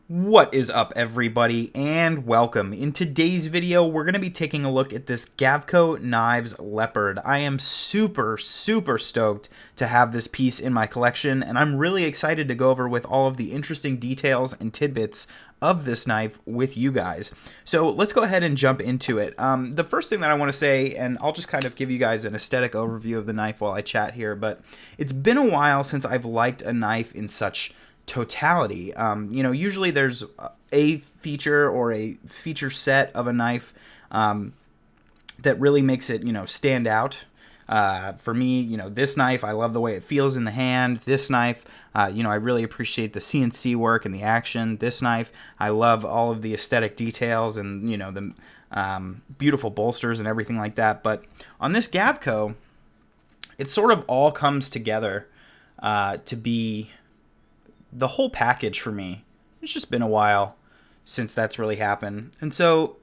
What is up, everybody, and welcome. In today's video, we're going to be taking a look at this Gavko Knives Leopard. I am super stoked to have this piece in my collection, and I'm really excited to go over with all of the interesting details and tidbits of this knife with you guys. So let's go ahead and jump into it. The first thing that I want to say, and I'll just kind of give you guys an aesthetic overview of the knife while I chat here, but it's been a while since I've liked a knife in such totality. Usually there's a feature or a feature set of a knife that really makes it, stand out. For me, this knife, I love the way it feels in the hand. This knife, I really appreciate the CNC work and the action. This knife, I love all of the aesthetic details and, the beautiful bolsters and everything like that. But on this Gavko, it sort of all comes together to be the whole package for me. It's just been a while since that's really happened. And so,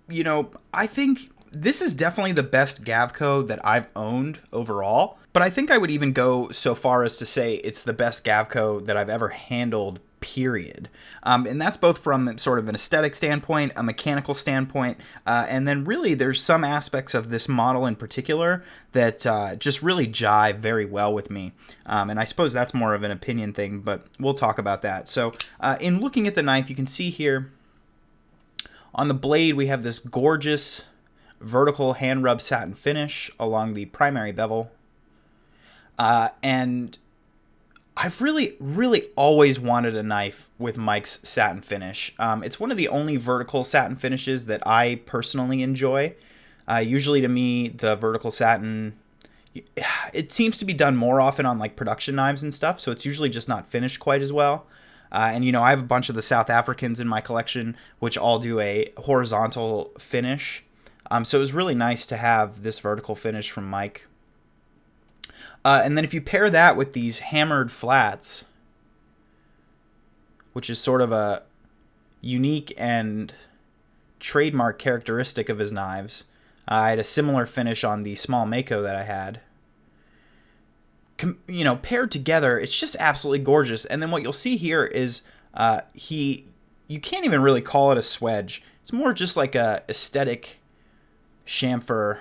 I think this is definitely the best Gavko that I've owned overall. But I think I would even go so far as to say it's the best Gavko that I've ever handled, period. And that's both from sort of an aesthetic standpoint, a mechanical standpoint, and then really there's some aspects of this model in particular that just really jive very well with me. And I suppose that's more of an opinion thing, but we'll talk about that. So in looking at the knife, you can see here on the blade we have this gorgeous vertical hand rub satin finish along the primary bevel. And I've really always wanted a knife with Mike's satin finish. It's one of the only vertical satin finishes that I personally enjoy. Usually to me, the vertical satin, it seems to be done more often on like production knives and stuff, so it's usually just not finished quite as well. And I have a bunch of the South Africans in my collection, which all do a horizontal finish. So it was really nice to have this vertical finish from Mike. And then if you pair that with these hammered flats, which is sort of a unique and trademark characteristic of his knives, I had a similar finish on the small Mako that I had. Paired together, it's just absolutely gorgeous. And then what you'll see here is you can't even really call it a swedge. It's more just like a aesthetic chamfer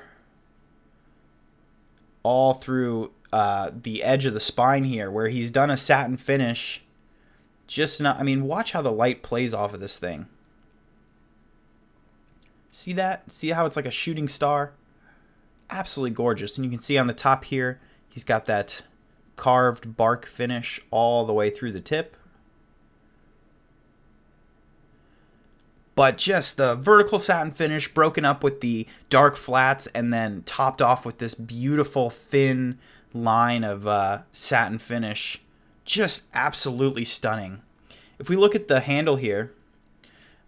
all through the edge of the spine here, where he's done a satin finish. Watch how the light plays off of this thing. See that? See how it's like a shooting star? Absolutely gorgeous. And you can see on the top here, he's got that carved bark finish all the way through the tip. But just the vertical satin finish broken up with the dark flats and then topped off with this beautiful thin line of satin finish. Just absolutely stunning. If we look at the handle here,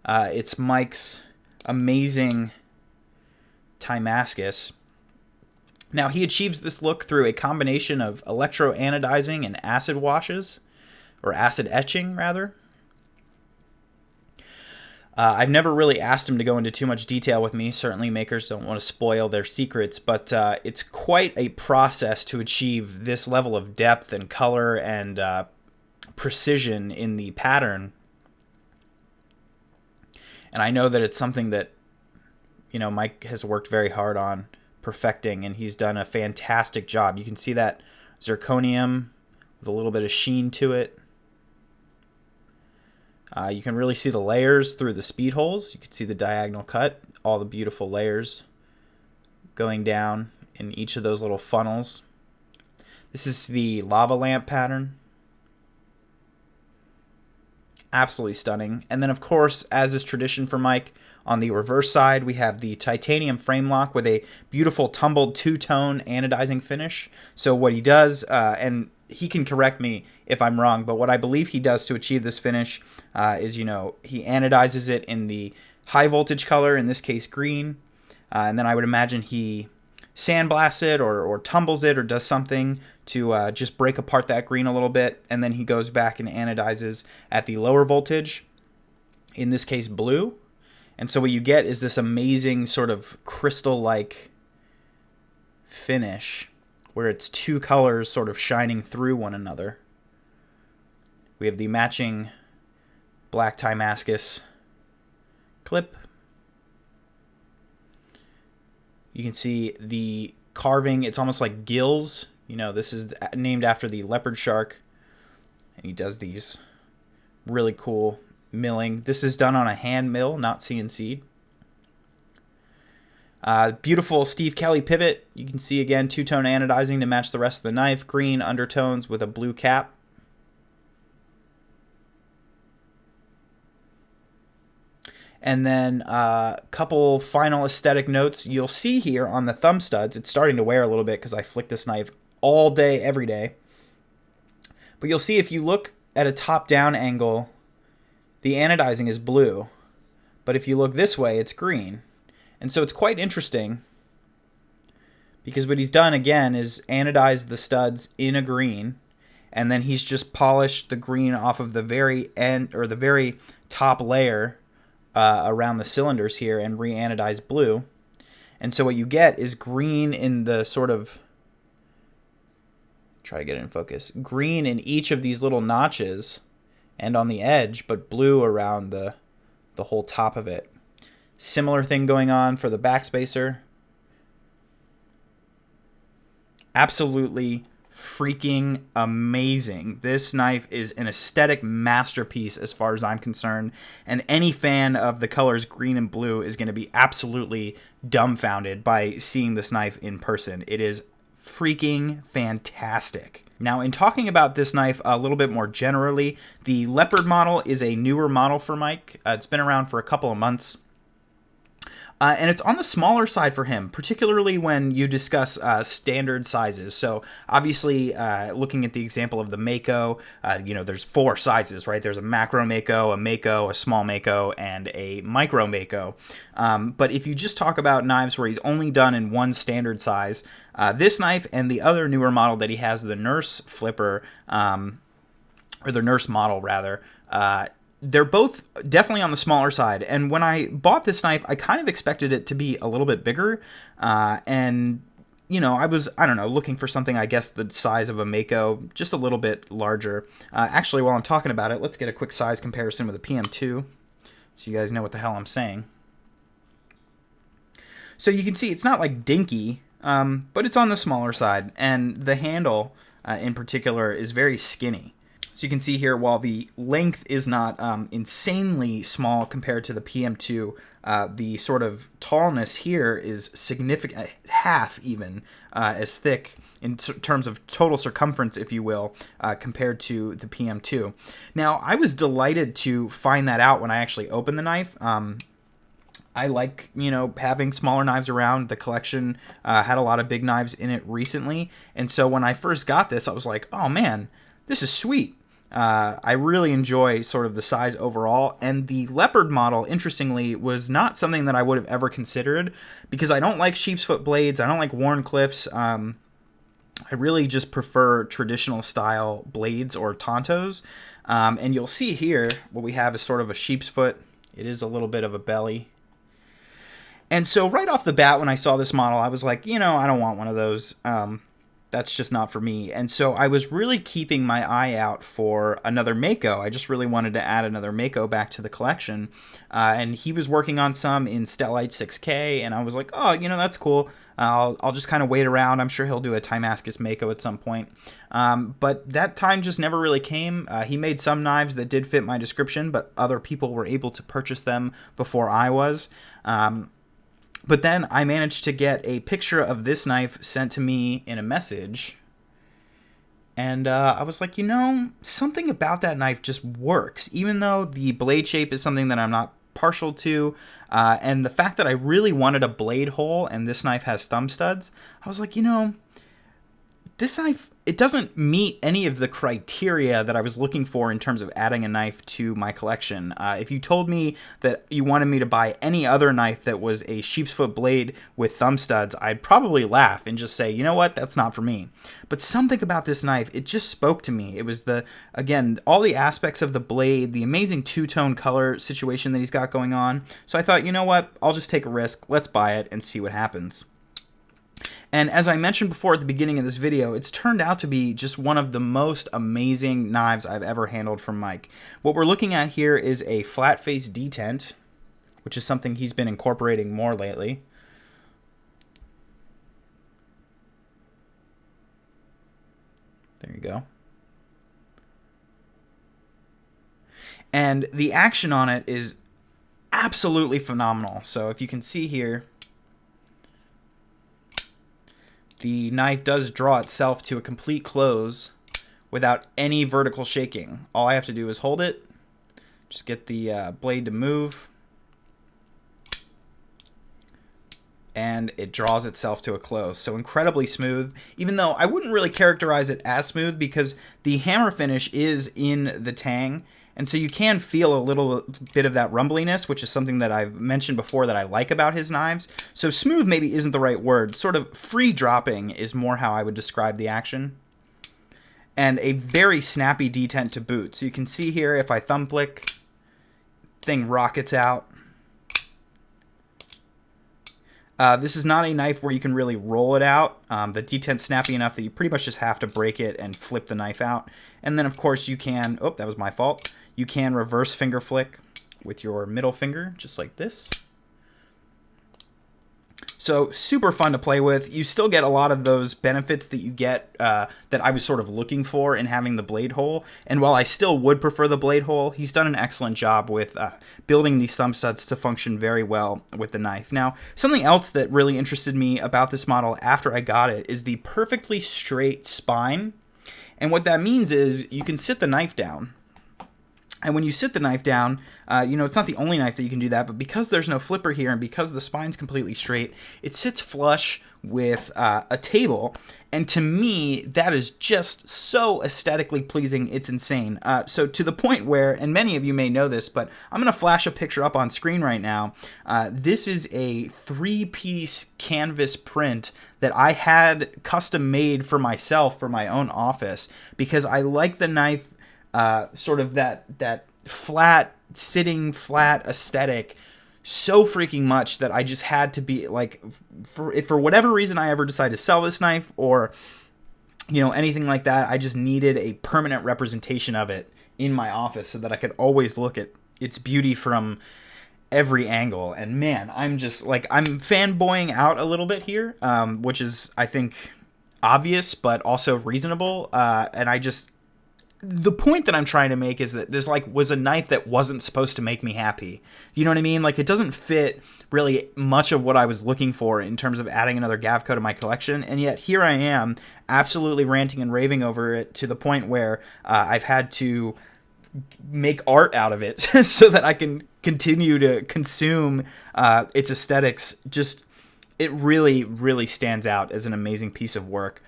it's Mike's amazing Timascus. Now he achieves this look through a combination of electroanodizing and acid washes, or acid etching rather. I've never really asked him to go into too much detail with me. Certainly makers don't want to spoil their secrets, but it's quite a process to achieve this level of depth and color and precision in the pattern. And I know that it's something that, Mike has worked very hard on perfecting, and he's done a fantastic job. You can see that zirconium with a little bit of sheen to it. You can really see the layers through the speed holes. You can see the diagonal cut, all the beautiful layers going down in each of those little funnels. This is the lava lamp pattern. Absolutely stunning. And then, of course, as is tradition for Mike, on the reverse side, we have the titanium frame lock with a beautiful tumbled two-tone anodizing finish. So what he does, and he can correct me if I'm wrong, but what I believe he does to achieve this finish is, he anodizes it in the high voltage color, in this case green, and then I would imagine he sandblasts it or tumbles it or does something to just break apart that green a little bit, and then he goes back and anodizes at the lower voltage, in this case blue. And so what you get is this amazing sort of crystal-like finish where it's two colors sort of shining through one another. We have the matching black Damascus clip. You can see the carving. It's almost like gills. You know, this is named after the leopard shark. And he does these really cool milling. This is done on a hand mill, not CNC'd. Beautiful Steve Kelly pivot. You can see again two-tone anodizing to match the rest of the knife. Green undertones with a blue cap. And then a couple final aesthetic notes. You'll see here on the thumb studs, it's starting to wear a little bit because I flick this knife all day, every day. But you'll see if you look at a top-down angle, the anodizing is blue. But if you look this way, it's green. And so it's quite interesting because what he's done, again, is anodized the studs in a green. And then he's just polished the green off of the very end, or the very top layer around the cylinders here, and re-anodized blue. And so what you get is green in the sort of, try to get it in focus, green in each of these little notches and on the edge, but blue around the whole top of it. Similar thing going on for the backspacer. Absolutely freaking amazing. This knife is an aesthetic masterpiece as far as I'm concerned, and any fan of the colors green and blue is going to be absolutely dumbfounded by seeing this knife in person. It is freaking fantastic. Now, in talking about this knife a little bit more generally, the Leopard model is a newer model for Mike. It's been around for a couple of months. And it's on the smaller side for him, particularly when you discuss standard sizes. So obviously, looking at the example of the Mako, you know, there's 4 sizes, right? There's a macro Mako, a small Mako, and a micro Mako. But if you just talk about knives where he's only done in one standard size, this knife and the other newer model that he has, the Nurse Flipper, or the Nurse model rather, they're both definitely on the smaller side. And when I bought this knife, I kind of expected it to be a little bit bigger. And, you know, I don't know, looking for something, I guess, the size of a Mako, just a little bit larger. Actually, while I'm talking about it, let's get a quick size comparison with a PM2 so you guys know what the hell I'm saying. So you can see it's not like dinky, but it's on the smaller side. And the handle, in particular, is very skinny. So you can see here, while the length is not insanely small compared to the PM2, the sort of tallness here is significant, half even as thick in terms of total circumference, if you will, compared to the PM2. Now, I was delighted to find that out when I actually opened the knife. I like, you know, having smaller knives around. The collection had a lot of big knives in it recently. And so when I first got this, I was like, oh man, this is sweet. I really enjoy sort of the size overall, and the Leopard model, interestingly, was not something that I would have ever considered because I don't like sheepsfoot blades. I don't like Wharncliffes. I really just prefer traditional style blades or Tontos. And you'll see here what we have is sort of a sheepsfoot. It is a little bit of a belly. And so right off the bat, when I saw this model, I was like, you know, I don't want one of those. That's just not for me. And so I was really keeping my eye out for another Mako. I just really wanted to add another Mako back to the collection. And he was working on some in Stellite 6K, and I was like, oh, you know, that's cool. I'll just kind of wait around. I'm sure he'll do a Damascus Mako at some point. But that time just never really came. He made some knives that did fit my description, but other people were able to purchase them before I was. But then I managed to get a picture of this knife sent to me in a message. And I was like, you know, something about that knife just works. Even though the blade shape is something that I'm not partial to. And the fact that I really wanted a blade hole and this knife has thumb studs. I was like, you know, this knife, it doesn't meet any of the criteria that I was looking for in terms of adding a knife to my collection. If you told me that you wanted me to buy any other knife that was a sheepsfoot blade with thumb studs, I'd probably laugh and just say, you know what, that's not for me. But something about this knife, it just spoke to me. It was again, all the aspects of the blade, the amazing two-tone color situation that he's got going on. So I thought, you know what, I'll just take a risk. Let's buy it and see what happens. And as I mentioned before at the beginning of this video, it's turned out to be just one of the most amazing knives I've ever handled from Mike. What we're looking at here is a flat face detent, which is something he's been incorporating more lately. There you go. And the action on it is absolutely phenomenal. So if you can see here, the knife does draw itself to a complete close without any vertical shaking. All I have to do is hold it, just get the blade to move, and it draws itself to a close. So incredibly smooth, even though I wouldn't really characterize it as smooth because the hammer finish is in the tang, and so you can feel a little bit of that rumbliness, which is something that I've mentioned before that I like about his knives. So smooth maybe isn't the right word. Sort of free dropping is more how I would describe the action. And a very snappy detent to boot. So you can see here, if I thumb flick, thing rockets out. This is not a knife where you can really roll it out. The detent's snappy enough that you pretty much just have to break it and flip the knife out. And then, of course, you can... Oh, that was my fault. You can reverse finger flick with your middle finger, just like this. So super fun to play with. You still get a lot of those benefits that you get that I was sort of looking for in having the blade hole. And while I still would prefer the blade hole, he's done an excellent job with building these thumb studs to function very well with the knife. Now, something else that really interested me about this model after I got it is the perfectly straight spine. And what that means is you can sit the knife down. And when you sit the knife down, it's not the only knife that you can do that, but because there's no flipper here and because the spine's completely straight, it sits flush with a table. And to me, that is just so aesthetically pleasing, it's insane. So to the point where, and many of you may know this, but I'm going to flash a picture up on screen right now. This is a 3-piece canvas print that I had custom made for myself for my own office because I like the knife sort of that flat, sitting flat aesthetic so freaking much that I just had to be like, for whatever reason I ever decide to sell this knife or, anything like that, I just needed a permanent representation of it in my office so that I could always look at its beauty from every angle. And man, I'm just like, I'm fanboying out a little bit here, which is, I think, obvious, but also reasonable. And the point that I'm trying to make is that this was a knife that wasn't supposed to make me happy. You know what I mean? Like, it doesn't fit really much of what I was looking for in terms of adding another Gavko to my collection. And yet here I am absolutely ranting and raving over it to the point where I've had to make art out of it so that I can continue to consume its aesthetics. Just, it really, really stands out as an amazing piece of work.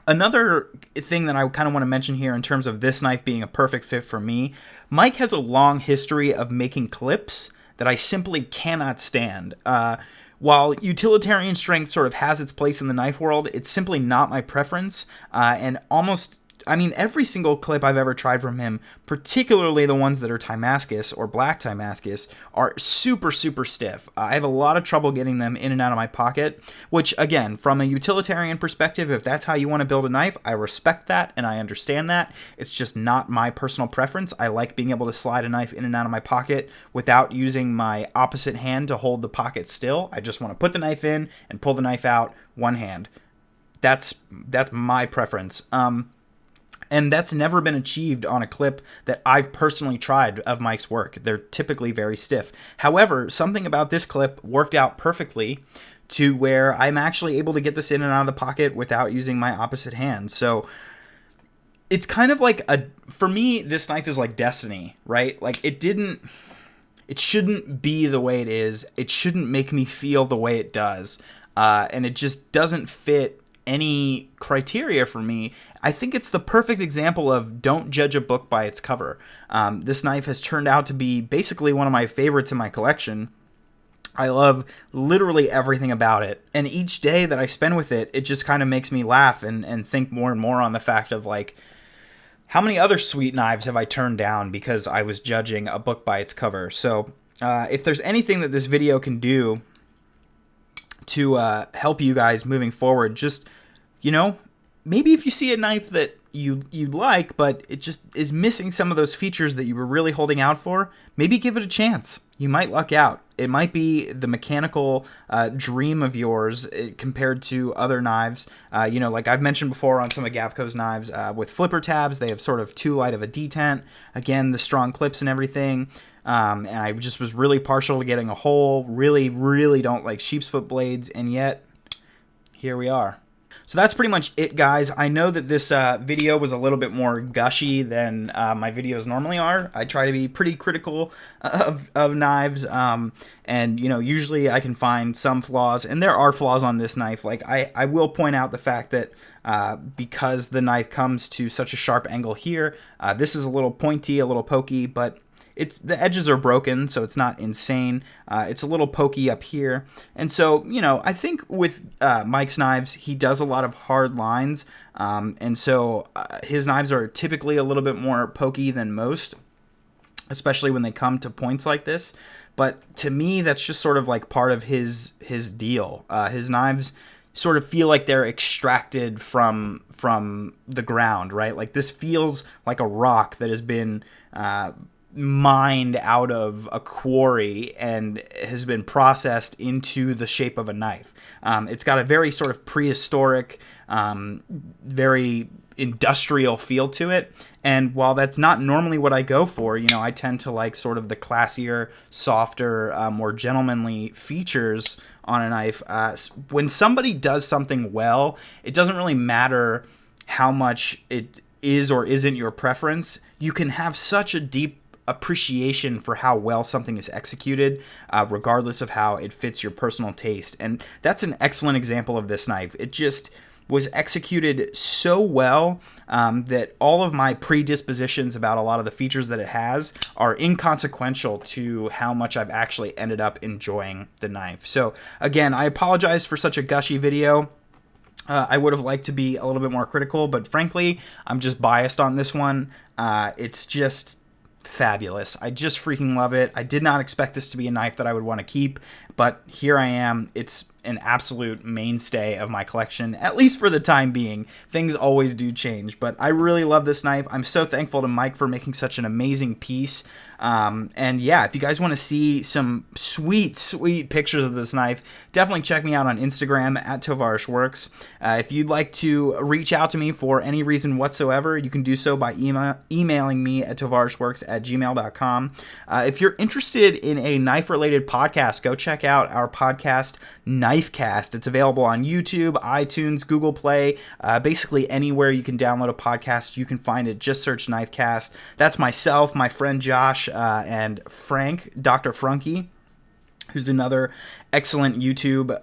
Another thing that I kind of want to mention here in terms of this knife being a perfect fit for me, Mike has a long history of making clips that I simply cannot stand. While utilitarian strength sort of has its place in the knife world, it's simply not my preference. And every single clip I've ever tried from him, particularly the ones that are Timascus or black Timascus, are super, super stiff. I have a lot of trouble getting them in and out of my pocket, which, again, from a utilitarian perspective, if that's how you want to build a knife, I respect that and I understand that. It's just not my personal preference. I like being able to slide a knife in and out of my pocket without using my opposite hand to hold the pocket still. I just want to put the knife in and pull the knife out one hand. That's my preference. And that's never been achieved on a clip that I've personally tried of Mike's work. They're typically very stiff. However, something about this clip worked out perfectly to where I'm actually able to get this in and out of the pocket without using my opposite hand. So it's kind of like for me, this knife is like destiny, right? Like it shouldn't be the way it is. It shouldn't make me feel the way it does. And it just doesn't fit any criteria for me. I think it's the perfect example of don't judge a book by its cover. This knife has turned out to be basically one of my favorites in my collection. I love literally everything about it. And each day that I spend with it, it just kind of makes me laugh and think more and more on the fact of like, how many other sweet knives have I turned down because I was judging a book by its cover? So if there's anything that this video can do to help you guys moving forward. Just, maybe if you see a knife that you like, but it just is missing some of those features that you were really holding out for, maybe give it a chance. You might luck out. It might be the mechanical dream of yours compared to other knives. Like I've mentioned before on some of Gavko's knives, with flipper tabs, they have sort of too light of a detent. Again, the strong clips and everything. And I just was really partial to getting a hole. Really, really don't like sheep's foot blades, and yet here we are. So that's pretty much it, guys. I know that this video was a little bit more gushy than my videos normally are. I try to be pretty critical of knives, and usually I can find some flaws, and there are flaws on this knife. Like I will point out the fact that because the knife comes to such a sharp angle here, this is a little pointy, a little pokey, but the edges are broken, so it's not insane. It's a little pokey up here. And so, I think with Mike's knives, he does a lot of hard lines. And so his knives are typically a little bit more pokey than most, especially when they come to points like this. But to me, that's just sort of like part of his deal. His knives sort of feel like they're extracted from the ground, right? Like this feels like a rock that has been mined out of a quarry and has been processed into the shape of a knife. It's got a very sort of prehistoric, very industrial feel to it. And while that's not normally what I go for, I tend to like sort of the classier, softer, more gentlemanly features on a knife. When somebody does something well, it doesn't really matter how much it is or isn't your preference. You can have such a deep appreciation for how well something is executed, regardless of how it fits your personal taste. And that's an excellent example of this knife. It just was executed so well that all of my predispositions about a lot of the features that it has are inconsequential to how much I've actually ended up enjoying the knife. So again, I apologize for such a gushy video. I would have liked to be a little bit more critical, but frankly, I'm just biased on this one. It's just fabulous. I just freaking love it. I did not expect this to be a knife that I would want to keep, but here I am. It's an absolute mainstay of my collection, at least for the time being. Things always do change, but I really love this knife. I'm so thankful to Mike for making such an amazing piece. And yeah, if you guys want to see some sweet, sweet pictures of this knife, definitely check me out on Instagram at tovarishworks. If you'd like to reach out to me for any reason whatsoever, you can do so by emailing me at tovarishworks@gmail.com. If you're interested in a knife-related podcast, go check out our podcast, Knifecast. It's available on YouTube, iTunes, Google Play, basically anywhere you can download a podcast, you can find it. Just search Knifecast. That's myself, my friend Josh, and Frank, Dr. Frunky, who's another excellent YouTube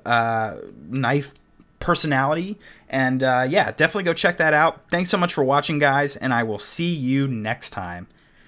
knife personality. And yeah, definitely go check that out. Thanks so much for watching, guys, and I will see you next time.